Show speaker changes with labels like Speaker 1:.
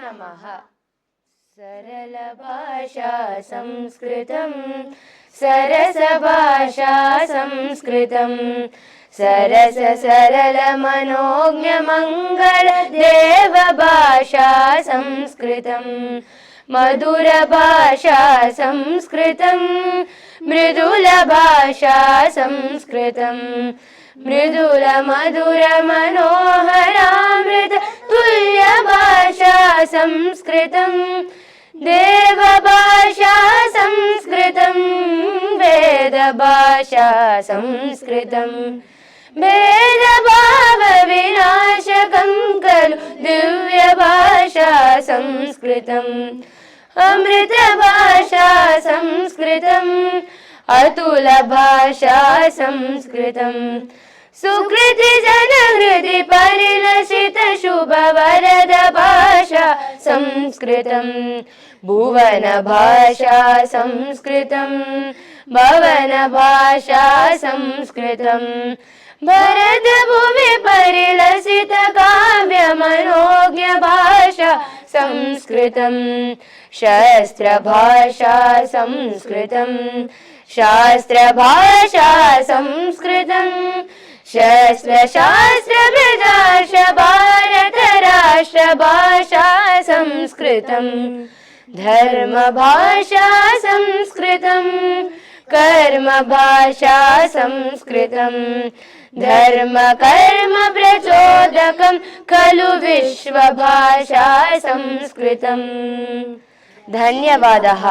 Speaker 1: नमः। सरलभाषा संस्कृतं सरसभाषा संस्कृतं सरस सरलमनोज्ञमङ्गल देवभाषा संस्कृतं मधुरभाषा संस्कृतं मृदुलभाषा संस्कृतं मृदुल मधुर मनोहरामृत तुल्यभाषा संस्कृतं देवभाषा संस्कृतं वेदभाषा संस्कृतं भेदभावविनाशकं खलु दिव्यभाषा संस्कृतम् अमृतभाषा संस्कृतम् अतुलभाषा संस्कृतम् सुकृति जनहृदि परिलसित शुभवरद भाषा संस्कृतम् भुवन भाषा संस्कृतम् भवन भाषा संस्कृतम् भरत भूमि परिलसित काव्य मनोज्ञ भाषा संस्कृतम् शास्त्र भाषा संस्कृतम् शास्त्र भाषा संस्कृतम् शास्त्र शास्त्र प्रजाश भारत राष्ट्र भाषा संस्कृतम् धर्म भाषा संस्कृतम् कर्म भाषा संस्कृतम् धर्म कर्म प्रचोदकं खलु विश्व भाषा संस्कृतम्। धन्यवादः।